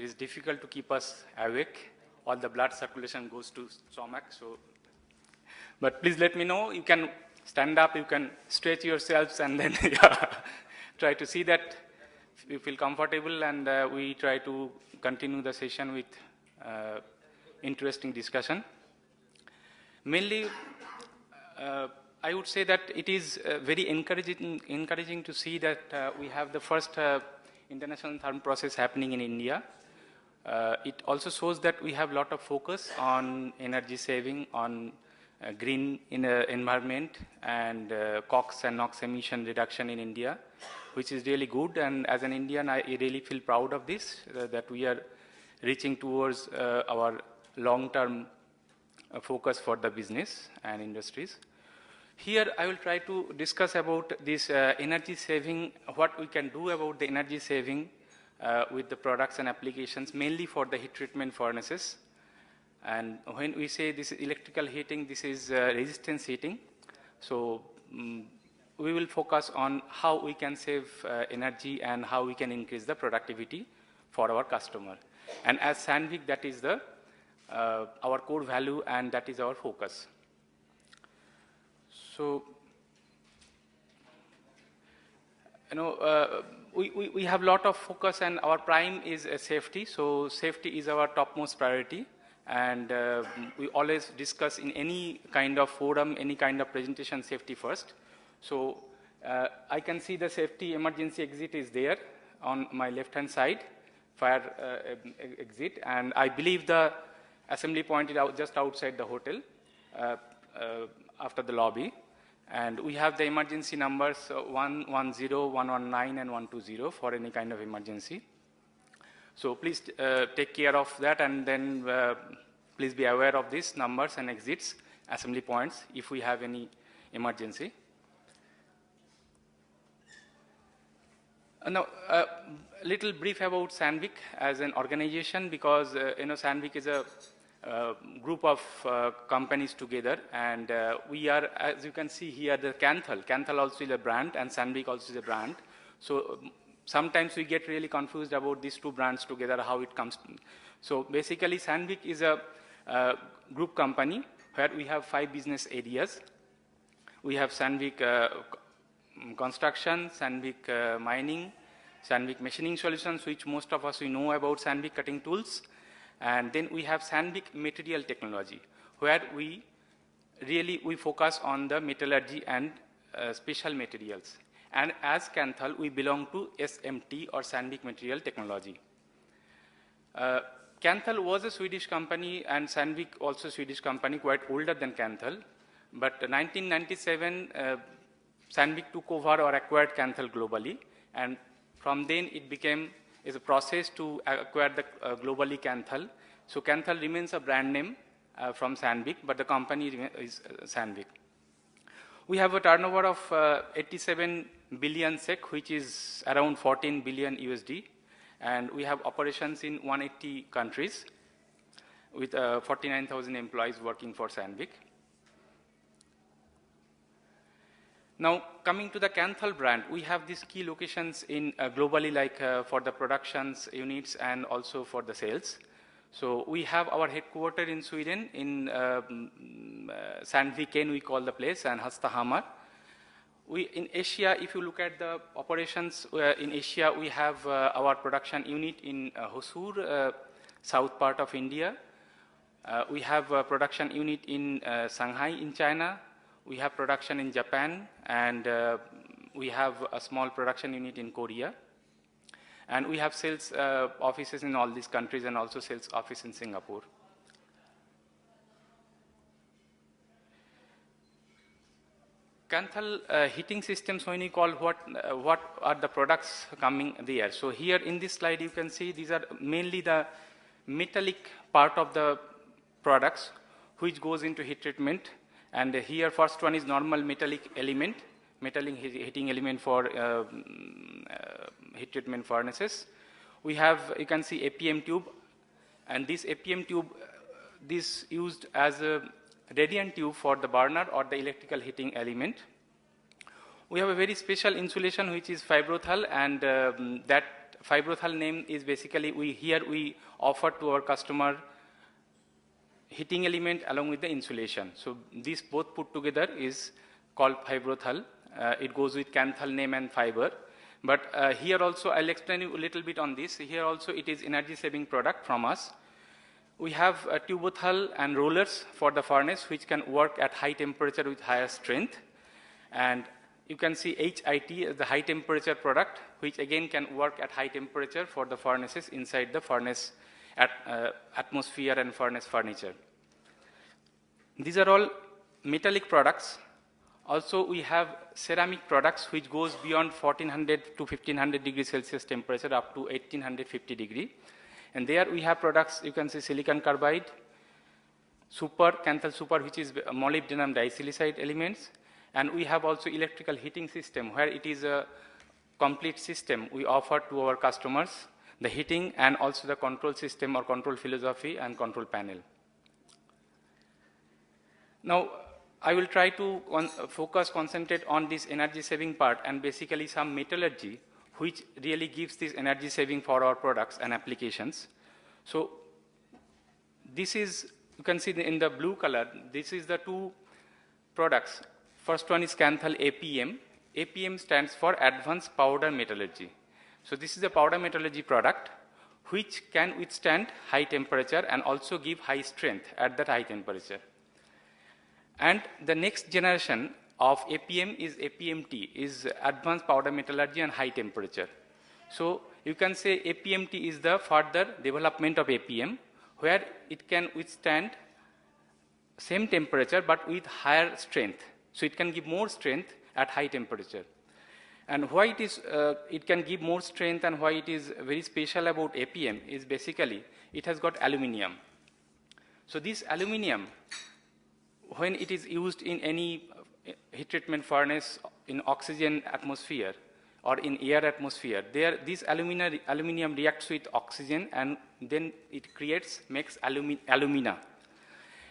it is difficult to keep us awake. All the blood circulation goes to stomach. So, but please let me know. You can stand up, you can stretch yourselves, and then try to see that you feel comfortable, and we try to continue the session with interesting discussion. Mainly, I would say that it is very encouraging to see that we have the first international thermal process happening in India. It also shows that we have a lot of focus on energy saving, on green environment, and COX and NOx emission reduction in India, which is really good. And as an Indian, I really feel proud of this, that we are reaching towards our long-term focus for the business and industries. Here I will try to discuss about this energy saving, what we can do about the energy saving with the products and applications, mainly for the heat treatment furnaces. And when we say this is electrical heating, this is resistance heating. So we will focus on how we can save energy and how we can increase the productivity for our customer. And as Sandvik, that is the our core value, and that is our focus. So, we have a lot of focus, and our prime is safety. So safety is our topmost priority, and we always discuss in any kind of forum, any kind of presentation, safety first. So I can see the safety emergency exit is there on my left hand side, fire exit, and I believe the assembly point is just outside the hotel after the lobby. And we have the emergency numbers 110, 119, and 120 for any kind of emergency. So please take care of that, and then please be aware of these numbers and exits, assembly points, if we have any emergency. Now, a little brief about Sandvik as an organization, because Sandvik is a group of companies together, and we are, as you can see here, the Kanthal. Kanthal also is a brand, and Sandvik also is a brand. So sometimes we get really confused about these two brands together, how it comes. So basically, Sandvik is a group company where we have 5 business areas. We have Sandvik construction, Sandvik mining, Sandvik machining solutions, which most of us we know about Sandvik cutting tools. And then we have Sandvik material technology, where we focus on the metallurgy and special materials. And as Kanthal, we belong to SMT, or Sandvik Material Technology. Kanthal was a Swedish company, and Sandvik also a Swedish company, quite older than Kanthal. But 1997, Sandvik took over or acquired Kanthal globally, and from then it became is a process to acquire the globally Kanthal. So Kanthal remains a brand name from Sandvik, but the company is Sandvik. We have a turnover of 87 billion SEK, which is around 14 billion USD, and we have operations in 180 countries with 49,000 employees working for Sandvik. Now, coming to the Kanthal brand, we have these key locations in globally, like for the productions units and also for the sales. So we have our headquarters in Sweden, in Sandviken, we call the place, and Hallstahammar. In Asia, if you look at the operations in Asia, we have our production unit in Hosur, south part of India. We have a production unit in Shanghai in China. We have production in Japan, and we have a small production unit in Korea. And we have sales offices in all these countries, and also sales office in Singapore. Kanthal heating systems, when you call what are the products coming there. So here in this slide, you can see these are mainly the metallic part of the products which goes into heat treatment. And here first one is normal metallic element, metallic heating element for heat treatment furnaces. We have, you can see APM tube, and this APM tube, this used as a radiant tube for the burner or the electrical heating element. We have a very special insulation which is Fibrothal, and that Pvt.Ltd name is basically we offer to our customer heating element along with the insulation. So these both put together is called Pvt.Ltd. It goes with Kanthal name and fiber. But here also I'll explain you a little bit on this. Here also it is energy saving product from us. We have Tubothal and rollers for the furnace which can work at high temperature with higher strength. And you can see HIT as the high temperature product which again can work at high temperature for the furnaces inside the furnace at atmosphere and furnace furniture. These are all metallic products. Also we have ceramic products which goes beyond 1400 to 1500 degrees Celsius temperature up to 1850 degree. And there we have products, you can see silicon carbide, Kanthal super, which is molybdenum disilicide elements. And we have also electrical heating system where it is a complete system we offer to our customers, the heating and also the control system or control philosophy and control panel. Now, I will try to concentrate on this energy saving part and basically some metallurgy which really gives this energy saving for our products and applications. So this is, you can see in the blue color, this is the two products. First one is Kanthal APM. APM stands for Advanced Powder Metallurgy. So this is a powder metallurgy product which can withstand high temperature and also give high strength at that high temperature. And the next generation of APM is APMT, is Advanced Powder Metallurgy and High Temperature. So you can say APMT is the further development of APM where it can withstand same temperature but with higher strength. So it can give more strength at high temperature. And why it can give more strength and why it is very special about APM is basically it has got aluminium. So this aluminium, when it is used in any heat treatment furnace in oxygen atmosphere or in air atmosphere, this aluminium reacts with oxygen and then it makes alumina.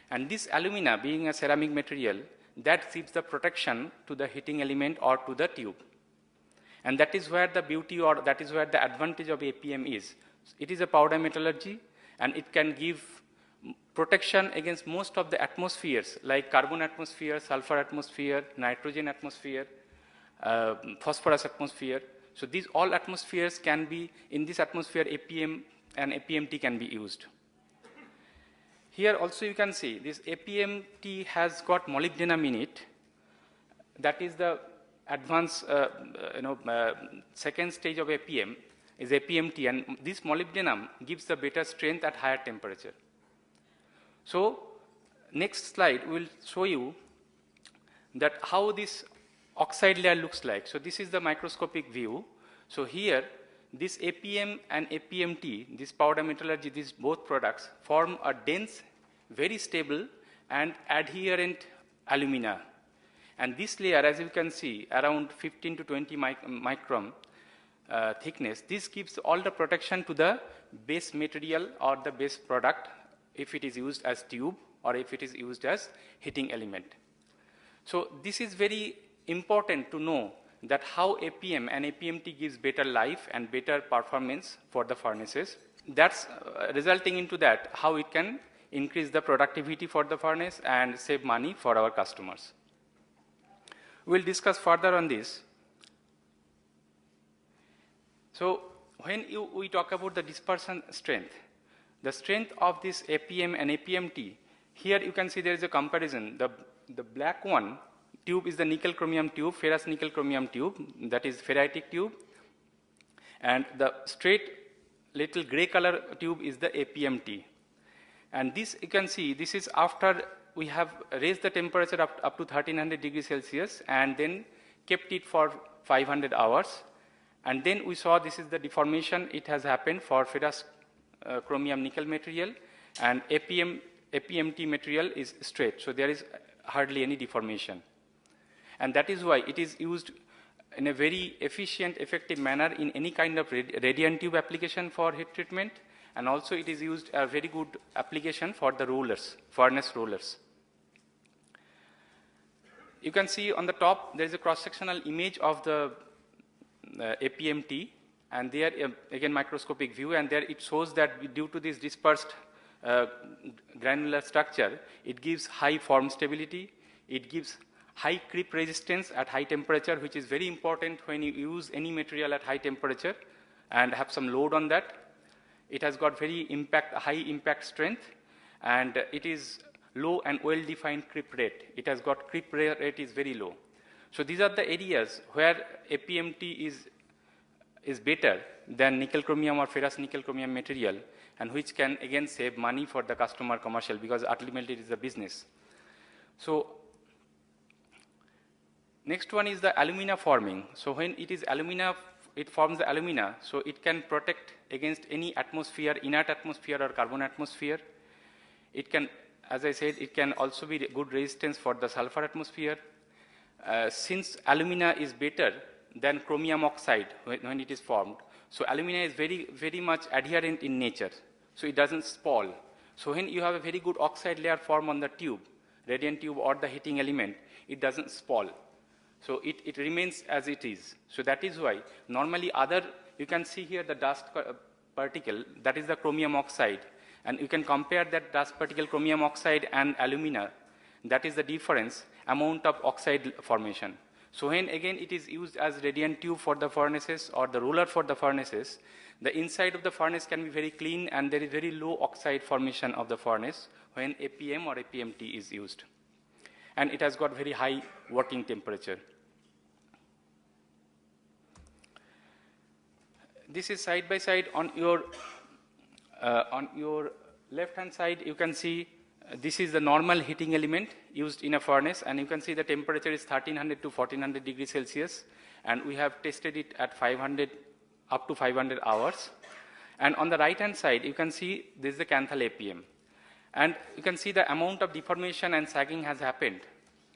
And this alumina being a ceramic material, that gives the protection to the heating element or to the tube. And that is where the beauty or that is where the advantage of APM is. It is a powder metallurgy and it can give protection against most of the atmospheres like carbon atmosphere, sulfur atmosphere, nitrogen atmosphere, phosphorus atmosphere. So these all atmospheres can be, in this atmosphere APM and APMT can be used. Here also you can see this APMT has got molybdenum in it. That is the advanced, second stage of APM is APMT, and this molybdenum gives the better strength at higher temperature. So next slide will show you that how this oxide layer looks like. So this is the microscopic view. So here this APM and APMT, this powder metallurgy, these both products form a dense, very stable and adherent alumina. And this layer, as you can see, around 15 to 20 micron thickness, this gives all the protection to the base material or the base product if it is used as tube or if it is used as heating element. So this is very important to know that how APM and APMT gives better life and better performance for the furnaces. That's resulting into that how it can increase the productivity for the furnace and save money for our customers. We'll discuss further on this. So when we talk about the dispersion strength, the strength of this APM and APMT, here you can see there is a comparison. The black one tube is the nickel chromium tube, ferrous nickel chromium tube, that is ferritic tube. And the straight little gray color tube is the APMT. And this you can see, this is after we have raised the temperature up to 1300 degrees Celsius and then kept it for 500 hours. And then we saw this is the deformation it has happened for ferrous chromium nickel material, and APMT material is straight. So there is hardly any deformation. And that is why it is used in a very efficient, effective manner in any kind of radiant tube application for heat treatment. And also it is used a very good application for the rollers, furnace rollers. You can see on the top there is a cross-sectional image of the APMT, And there, again, microscopic view, and there it shows that due to this dispersed granular structure, it gives high form stability, it gives high creep resistance at high temperature, which is very important when you use any material at high temperature and have some load on that. It has got high impact strength, and it is low and well-defined creep rate. It has got creep rate is very low. So these are the areas where APMT is better than nickel chromium or ferrous nickel chromium material, and which can again save money for the customer commercial, because ultimately it is a business. So next one is the alumina forming. So when it is alumina, it forms the alumina, so it can protect against any atmosphere, inert atmosphere or carbon atmosphere. It can, as I said, it can also be good resistance for the sulfur atmosphere. Since alumina is better than chromium oxide when it is formed, so alumina is very much adherent in nature, so it doesn't spoil. So when you have a very good oxide layer form on the tube, radiant tube or the heating element, it doesn't spoil. So it remains as it is. So that is why normally you can see here the dust particle, that is the chromium oxide, and you can compare that dust particle chromium oxide and alumina. That is the difference amount of oxide formation. So when again it is used as radiant tube for the furnaces or the roller for the furnaces, the inside of the furnace can be very clean, and there is very low oxide formation of the furnace when APM or APMT is used. And it has got very high working temperature. This is side by side. On your left hand side, you can see this is the normal heating element used in a furnace, and you can see the temperature is 1300 to 1400 degrees Celsius, and we have tested it at 500 up to 500 hours. And on the right hand side, you can see this is the Kanthal APM, and you can see the amount of deformation and sagging has happened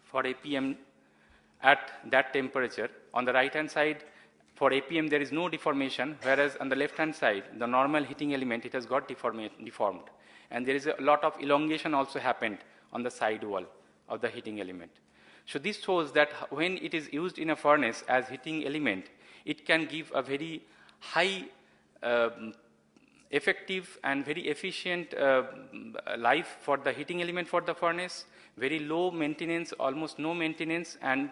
for APM at that temperature. On the right hand side, for APM there is no deformation, whereas on the left hand side, the normal heating element, it has got deformed. And there is a lot of elongation also happened on the side wall of the heating element. So this shows that when it is used in a furnace as heating element, it can give a very high effective and very efficient life for the heating element for the furnace, very low maintenance, almost no maintenance, and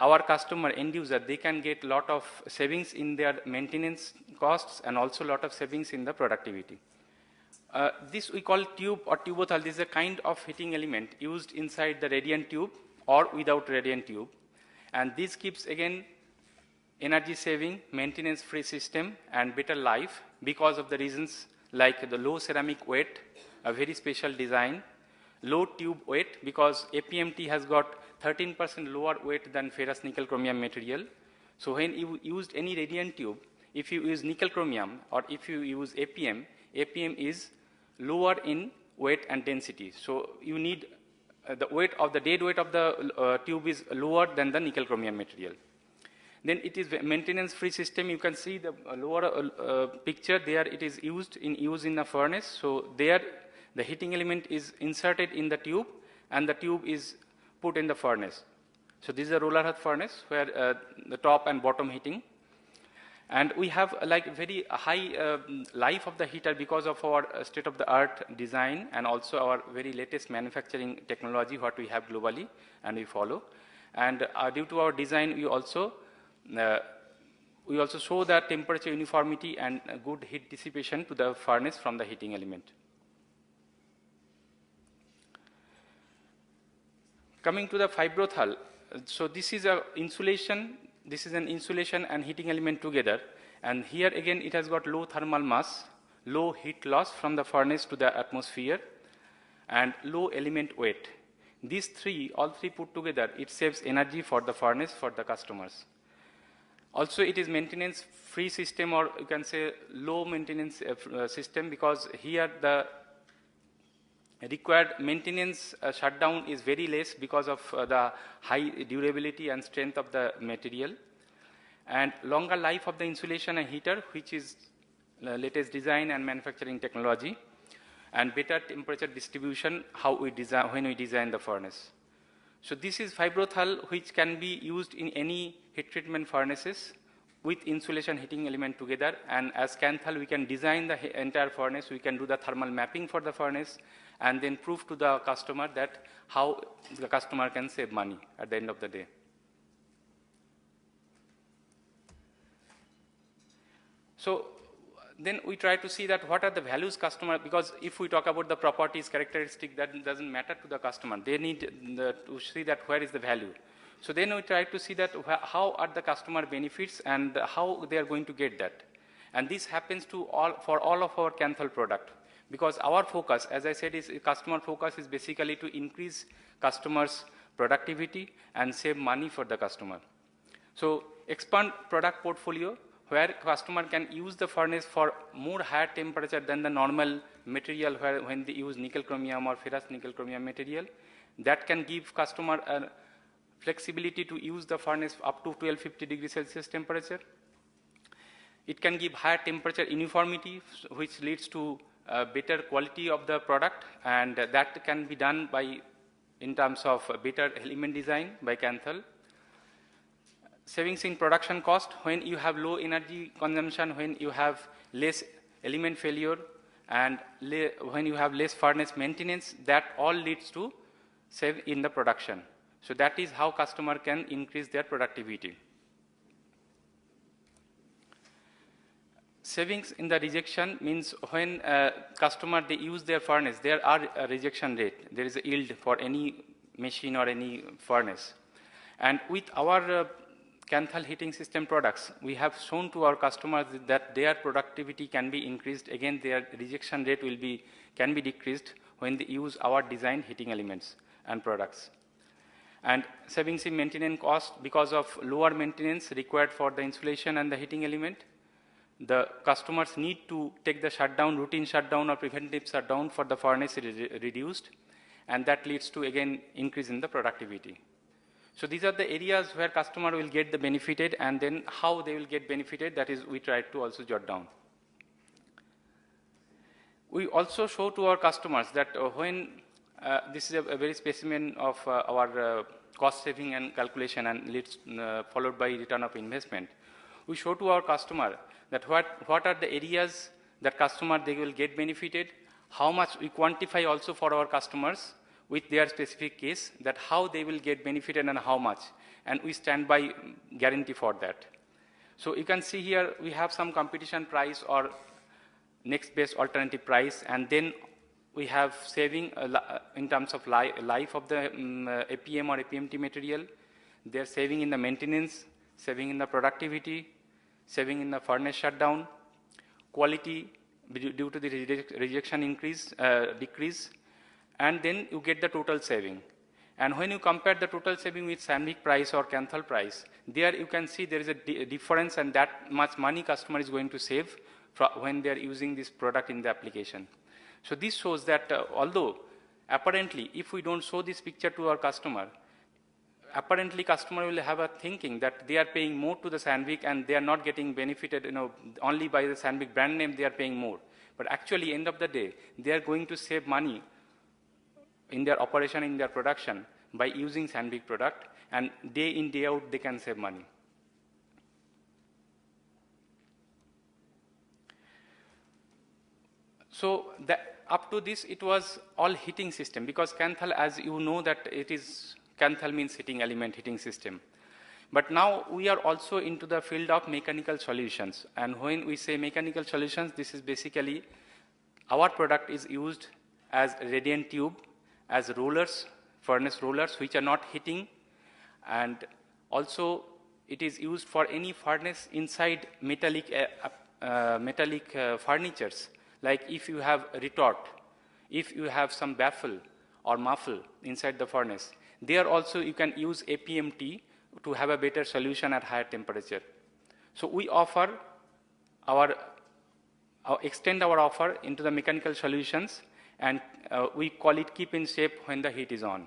our customer end user, they can get a lot of savings in their maintenance costs and also a lot of savings in the productivity. This we call tube or Pvt.Ltd. This is a kind of heating element used inside the radiant tube or without radiant tube, and this keeps again energy saving, maintenance free system and better life because of the reasons like the low ceramic weight, a very special design, low tube weight, because APMT has got 13% lower weight than ferrous nickel chromium material. So when you used any radiant tube, if you use nickel chromium or if you use APM, APM is lower in weight and density. So you need the weight of the dead weight of the tube is lower than the nickel chromium material. Then it is maintenance free system. You can see the lower picture there. It is used in a furnace. So there the heating element is inserted in the tube and the tube is put in the furnace. So this is a roller hearth furnace where the top and bottom heating. And we have like very high life of the heater because of our state-of-the-art design and also our very latest manufacturing technology what we have globally and we follow. And due to our design, we also show that temperature uniformity and good heat dissipation to the furnace from the heating element. Coming to the Pvt.Ltd, so this is a insulation. This is an insulation and heating element together, and here again it has got low thermal mass, low heat loss from the furnace to the atmosphere, and low element weight. These all three put together, it saves energy for the furnace for the customers. Also, it is maintenance free system, or you can say low maintenance system, because here the required maintenance shutdown is very less because of the high durability and strength of the material, and longer life of the insulation and heater, which is latest design and manufacturing technology, and better temperature distribution when we design the furnace. So this is Pvt.Ltd, which can be used in any heat treatment furnaces with insulation heating element together, and as Kanthal we can design the entire furnace, we can do the thermal mapping for the furnace, and then prove to the customer that how the customer can save money at the end of the day. So then we try to see that what are the values customer, because if we talk about the properties, characteristic, that doesn't matter to the customer. They need to see that where is the value. So then we try to see that how are the customer benefits and how they are going to get that. And this happens to for all of our Kanthal product, because our focus, as I said, is customer focus is basically to increase customers' productivity and save money for the customer. So expand product portfolio, where customer can use the furnace for more higher temperature than the normal material when they use nickel chromium or ferrous nickel chromium material. That can give customer a flexibility to use the furnace up to 1250 degrees Celsius temperature. It can give higher temperature uniformity, which leads to better quality of the product, and that can be done by in terms of better element design by Kanthal. Savings in production cost, when you have low energy consumption, when you have less element failure, and when you have less furnace maintenance, that all leads to save in the production. So that is how customer can increase their productivity. Savings in the rejection means when customer they use their furnace, there are a rejection rate. There is a yield for any machine or any furnace. And with our Kanthal heating system products, we have shown to our customers that their productivity can be increased. Again, their rejection rate can be decreased when they use our designed heating elements and products. And savings in maintenance cost, because of lower maintenance required for the insulation and the heating element, the customers need to take the shutdown, routine shutdown or preventive shutdown for the furnace reduced, and that leads to again increase in the productivity. So these are the areas where customer will get the benefited, and then how they will get benefited, that is we try to also jot down. We also show to our customers that when this is a very specimen of our cost saving and calculation, and leads followed by return of investment. We show to our customer that what are the areas that customer they will get benefited, how much we quantify also for our customers with their specific case, that how they will get benefited and how much, and we stand by guarantee for that. So you can see here we have some competition price or next best alternative price, and then we have saving in terms of life of the APM or APMT material. They are saving in the maintenance, saving in the productivity, saving in the furnace shutdown, quality due to the rejection decrease, and then you get the total saving. And when you compare the total saving with Sandvik price or Kanthal price, there you can see there is a difference, and that much money customer is going to save when they are using this product in the application. So this shows that although apparently if we don't show this picture to our customer, apparently customer will have a thinking that they are paying more to the Sandvik and they are not getting benefited, only by the Sandvik brand name they are paying more. But actually end of the day, they are going to save money in their operation, in their production by using Sandvik product, and day in, day out they can save money. So up to this it was all heating system, because Kanthal, as you know, that it is Kanthal means heating element, heating system. But now we are also into the field of mechanical solutions, and when we say mechanical solutions, this is basically our product is used as radiant tube, as rollers, furnace rollers, which are not heating, and also it is used for any furnace inside metallic furnitures. Like if you have a retort, if you have some baffle or muffle inside the furnace, there also you can use APMT to have a better solution at higher temperature. So we offer extend our offer into the mechanical solutions, and we call it keep in shape when the heat is on.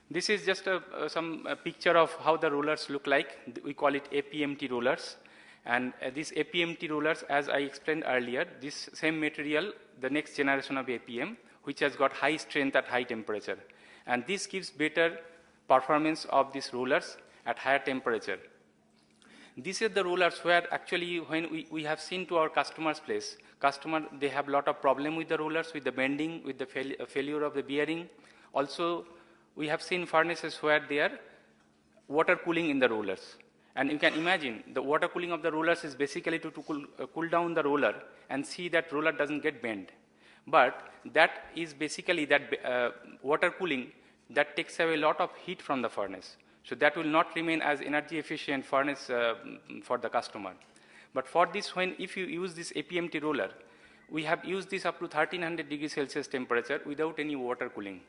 This is just some picture of how the rollers look like. We call it APMT rollers. And these APMT rollers, as I explained earlier, this same material, the next generation of APM, which has got high strength at high temperature. And this gives better performance of these rollers. at higher temperature. These are the rollers where actually when we have seen to our customers' place, they have a lot of problem with the rollers, with the bending, with the failure of the bearing. Also, we have seen furnaces where they are water cooling in the rollers. And you can imagine the water cooling of the rollers is basically to cool down the roller and see that roller doesn't get bent. But that is basically that water cooling that takes away a lot of heat from the furnace. So that will not remain as energy efficient furnace for the customer. But for this, if you use this APMT roller, we have used this up to 1300 degrees Celsius temperature without any water cooling.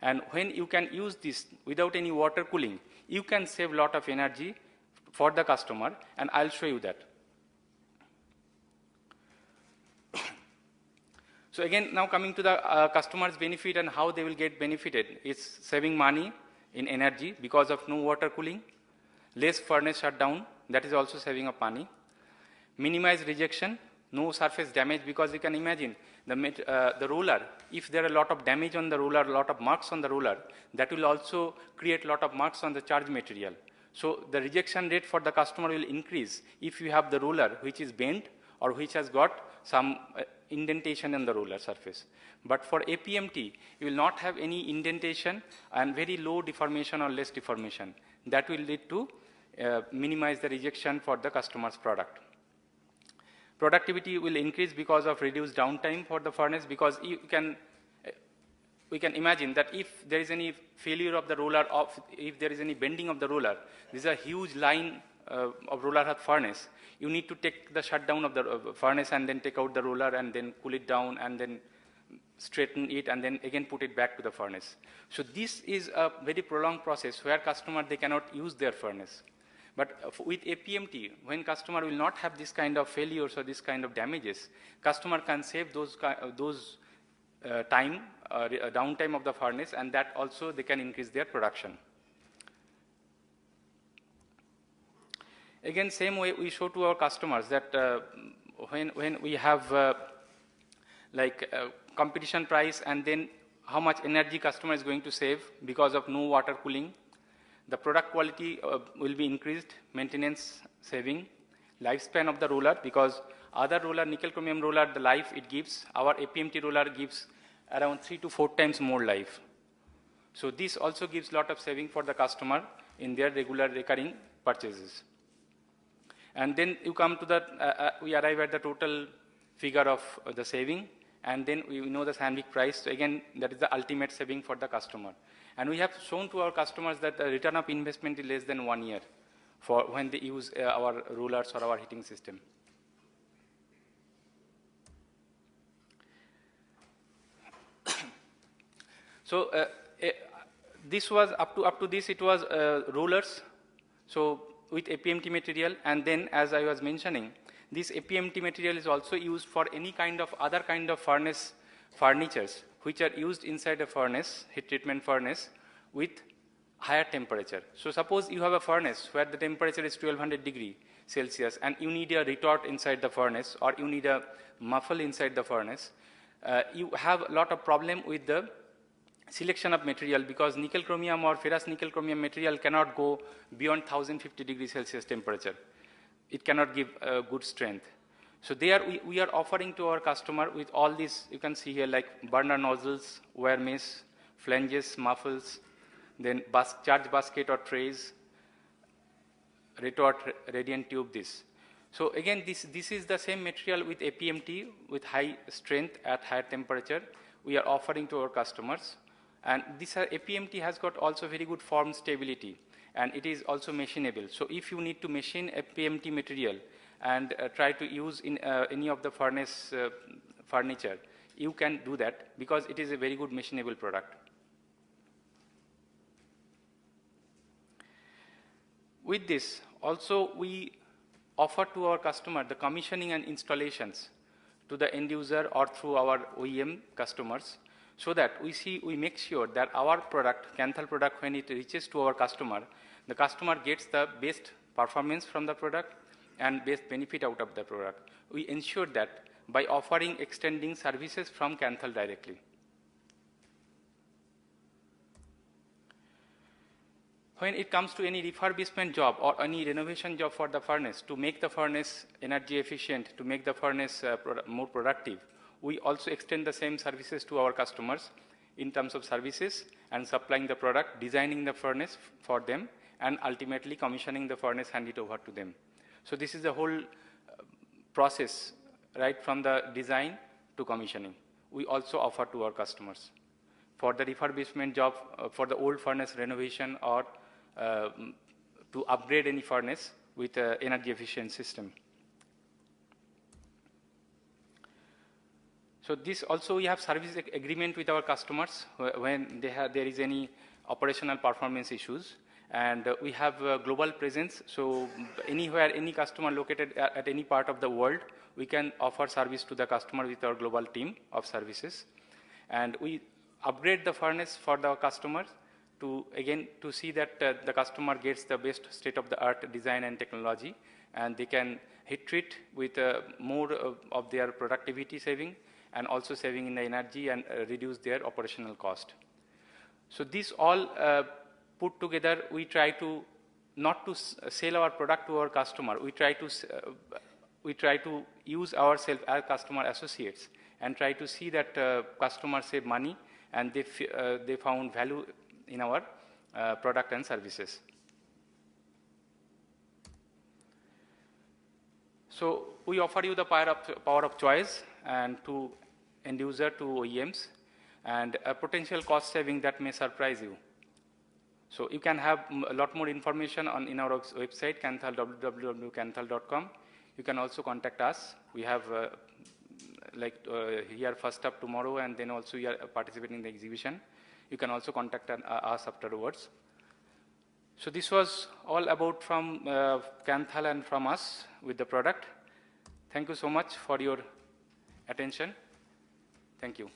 And when you can use this without any water cooling, you can save a lot of energy for the customer, and I'll show you that. So again, now coming to the customer's benefit and how they will get benefited, it's saving money in energy because of no water cooling, less furnace shutdown, that is also saving of money, minimize rejection, no surface damage, because you can imagine the roller, if there are a lot of damage on the roller, a lot of marks on the roller, that will also create a lot of marks on the charge material. So the rejection rate for the customer will increase if you have the roller which is bent or which has got some indentation in the roller surface. But for APMT, you will not have any indentation and very low deformation or less deformation. That will lead to minimize the rejection for the customer's product. Productivity will increase because of reduced downtime for the furnace, because we can imagine that if there is any failure of the roller, if there is any bending of the roller, this is a huge line of roller hearth furnace. You need to take the shutdown of the furnace and then take out the roller and then cool it down and then straighten it and then again put it back to the furnace. So this is a very prolonged process where customer, they cannot use their furnace. But with APMT, when customer will not have this kind of failures or this kind of damages, customer can save those downtime of the furnace, and that also they can increase their production. Again, same way we show to our customers that when we have competition price and then how much energy customer is going to save because of no water cooling, the product quality will be increased, maintenance saving, lifespan of the roller, because other roller, nickel chromium roller, the life it gives, our APMT roller gives around 3 to 4 times more life. So this also gives a lot of saving for the customer in their regular recurring purchases. And then you come to the, we arrive at the total figure of the saving, and then we know the Sandvik price. So again, that is the ultimate saving for the customer. And we have shown to our customers that the return of investment is less than 1 year for when they use our rollers or our heating system. So this was up to this, it was rollers. So with APMT material, and then as I was mentioning, this APMT material is also used for any kind of other kind of furnitures which are used inside a furnace, heat treatment furnace, with higher temperature. So suppose you have a furnace where the temperature is 1200 degree Celsius and you need a retort inside the furnace, or you need a muffle inside the furnace. You have a lot of problem with the selection of material, because nickel chromium or ferrous nickel chromium material cannot go beyond 1050 degrees Celsius temperature. It cannot give good strength. So there we are offering to our customer with all these, you can see here, like burner nozzles, wire mesh, flanges, muffles, then charge basket or trays, retort, radiant tube, this. So again, this is the same material with APMT with high strength at higher temperature we are offering to our customers. And this APMT has got also very good form stability, and it is also machinable. So if you need to machine APMT material and try to use in any of the furnace furniture, you can do that because it is a very good machinable product. With this, also we offer to our customer the commissioning and installations to the end user or through our OEM customers, so that we make sure that our product, Kanthal product, when it reaches to our customer, the customer gets the best performance from the product and best benefit out of the product. We ensure that by offering extending services from Kanthal directly. When it comes to any refurbishment job or any renovation job for the furnace, to make the furnace energy efficient, to make the furnace more productive, we also extend the same services to our customers in terms of services and supplying the product, designing the furnace for them, and ultimately commissioning the furnace, hand it over to them. So this is the whole process, right from the design to commissioning. We also offer to our customers for the refurbishment job, for the old furnace renovation, or to upgrade any furnace with an energy efficient system. So this also we have service agreement with our customers when there is any operational performance issues, and we have a global presence. So anywhere, any customer located at any part of the world, we can offer service to the customer with our global team of services, and we upgrade the furnace for the customers to see that the customer gets the best state-of-the-art design and technology, and they can heat treat with more of their productivity saving, and also saving in the energy, and reduce their operational cost. So this all put together, we try to not to sell our product to our customer. We try to use ourselves as customer associates and try to see that customers save money, and they found value in our product and services. So we offer you the power of choice, and to end user, to OEMs, and a potential cost saving that may surprise you. So you can have a lot more information in our website, Kanthal, www.kanthal.com. You can also contact us. We have here first up tomorrow, and then also we are participating in the exhibition. You can also contact us afterwards. So this was all about from Kanthal and from us with the product. Thank you so much for your attention. Thank you.